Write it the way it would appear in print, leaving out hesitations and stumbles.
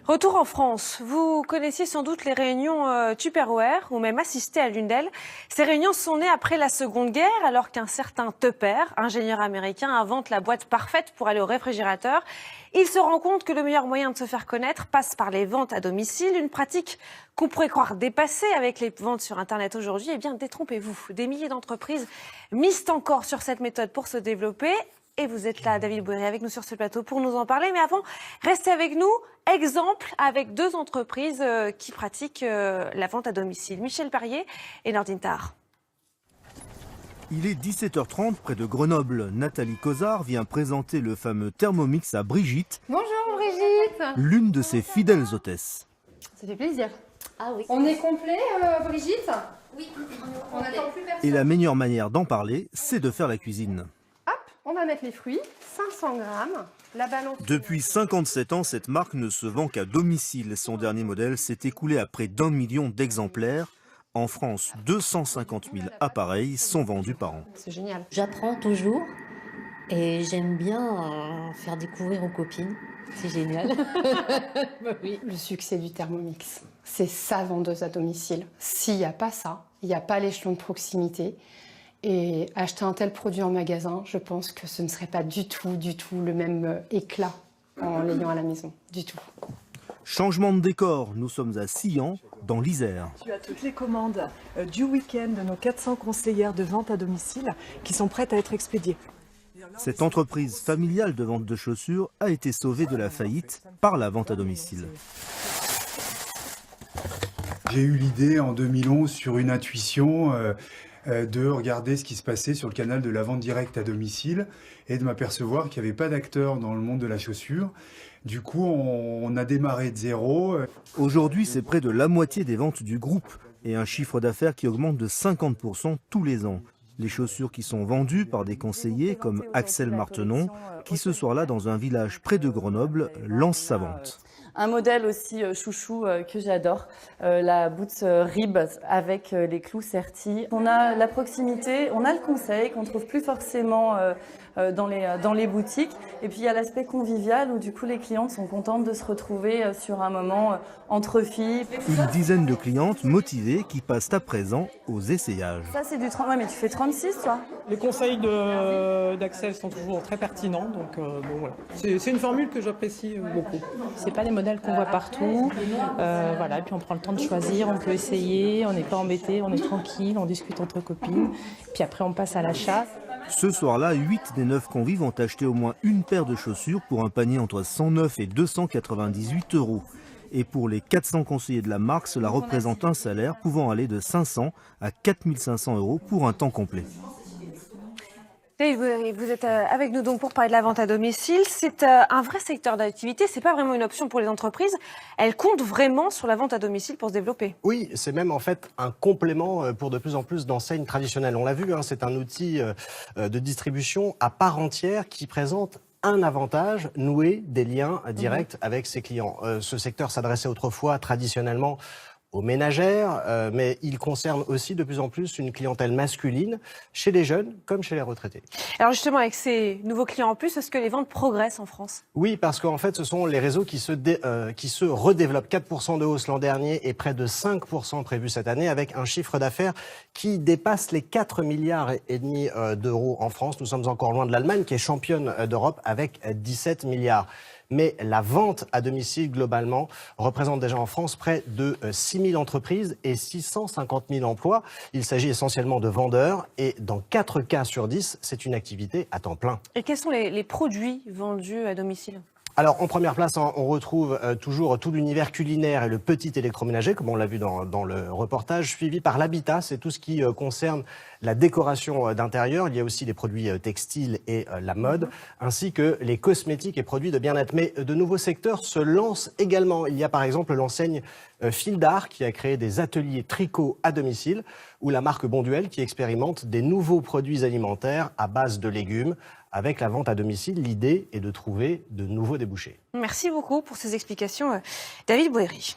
Retour en France. Vous connaissiez sans doute les réunions Tupperware ou même assisté à l'une d'elles. Ces réunions sont nées après la Seconde Guerre, alors qu'un certain Tupper, ingénieur américain, invente la boîte parfaite pour aller au réfrigérateur. Il se rend compte que le meilleur moyen de se faire connaître passe par les ventes à domicile, une pratique qu'on pourrait croire dépassée avec les ventes sur Internet aujourd'hui. Eh bien, détrompez-vous. Des milliers d'entreprises misent encore sur cette méthode pour se développer. Et vous êtes là, David Bourri, avec nous sur ce plateau pour nous en parler. Mais avant, restez avec nous. Exemple avec deux entreprises qui pratiquent la vente à domicile. Michel Perrier et Nordine Tahar. Il est 17h30 près de Grenoble. Nathalie Cozard vient présenter le fameux Thermomix à Brigitte. Bonjour Brigitte. L'une de ses fidèles hôtesses. Ça fait plaisir. Ah oui. On est complet Brigitte? Oui. On n'attend plus personne. Et la meilleure manière d'en parler, c'est de faire la cuisine. On va mettre les fruits, 500 grammes, la balance. Depuis 57 ans, cette marque ne se vend qu'à domicile. Son dernier modèle s'est écoulé à près d'1 million d'exemplaires. En France, 250 000 appareils sont vendus par an. C'est génial. J'apprends toujours et j'aime bien faire découvrir aux copines. C'est génial. Oui. Le succès du Thermomix, c'est sa vendeuse à domicile. S'il n'y a pas ça, il n'y a pas l'échelon de proximité. Et acheter un tel produit en magasin, je pense que ce ne serait pas du tout le même éclat en l'ayant à la maison, du tout. Changement de décor, nous sommes à Sillan, dans l'Isère. Tu as toutes les commandes du week-end de nos 400 conseillères de vente à domicile qui sont prêtes à être expédiées. Cette entreprise familiale de vente de chaussures a été sauvée de la faillite par la vente à domicile. J'ai eu l'idée en 2011 sur une intuition de regarder ce qui se passait sur le canal de la vente directe à domicile et de m'apercevoir qu'il n'y avait pas d'acteurs dans le monde de la chaussure. Du coup, on a démarré de zéro. Aujourd'hui, c'est près de la moitié des ventes du groupe et un chiffre d'affaires qui augmente de 50% tous les ans. Les chaussures qui sont vendues par des conseillers comme Axel Martenon, qui ce soir-là, dans un village près de Grenoble, lance sa vente. Un modèle aussi chouchou que j'adore, la Boots Rib avec les clous sertis. On a la proximité, on a le conseil qu'on ne trouve plus forcément dans les boutiques. Et puis il y a l'aspect convivial où du coup les clientes sont contentes de se retrouver sur un moment entre filles. Une dizaine de clientes motivées qui passent à présent aux essayages. Ça c'est du 30, ouais, mais tu fais 36 toi? Les conseils d'Axel sont toujours très pertinents, donc bon, voilà. C'est une formule que j'apprécie beaucoup. C'est pas des modèles qu'on voit partout, voilà. Puis on prend le temps de choisir, on peut essayer, on n'est pas embêté, on est tranquille, on discute entre copines. Puis après on passe à l'achat. Ce soir-là, 8 des 9 convives ont acheté au moins une paire de chaussures pour un panier entre 109 et 298 €. Et pour les 400 conseillers de la marque, cela représente un salaire pouvant aller de 500 à 4 500 € pour un temps complet. David, vous êtes avec nous donc pour parler de la vente à domicile. C'est un vrai secteur d'activité, c'est pas vraiment une option pour les entreprises. Elles comptent vraiment sur la vente à domicile pour se développer. Oui, c'est même en fait un complément pour de plus en plus d'enseignes traditionnelles. On l'a vu, hein, c'est un outil de distribution à part entière qui présente un avantage, nouer des liens directs avec ses clients. Ce secteur s'adressait autrefois traditionnellement aux ménagères, mais il concerne aussi de plus en plus une clientèle masculine, chez les jeunes comme chez les retraités. Alors justement, avec ces nouveaux clients en plus, est-ce que les ventes progressent en France? Oui, parce qu'en fait, ce sont les réseaux qui se redéveloppent. 4% de hausse l'an dernier et près de 5% prévu cette année, avec un chiffre d'affaires qui dépasse les 4,5 milliards d'euros en France. Nous sommes encore loin de l'Allemagne, qui est championne d'Europe avec 17 milliards. Mais la vente à domicile, globalement, représente déjà en France près de 6 000 entreprises et 650 000 emplois. Il s'agit essentiellement de vendeurs et dans 4 cas sur 10, c'est une activité à temps plein. Et quels sont les produits vendus à domicile? Alors, en première place, on retrouve toujours tout l'univers culinaire et le petit électroménager, comme on l'a vu dans le reportage, suivi par l'habitat. C'est tout ce qui concerne la décoration d'intérieur. Il y a aussi les produits textiles et la mode, ainsi que les cosmétiques et produits de bien-être. Mais de nouveaux secteurs se lancent également. Il y a par exemple l'enseigne Fil d'Art qui a créé des ateliers tricot à domicile, ou la marque Bonduel qui expérimente des nouveaux produits alimentaires à base de légumes. Avec la vente à domicile, l'idée est de trouver de nouveaux débouchés. Merci beaucoup pour ces explications, David Boéry.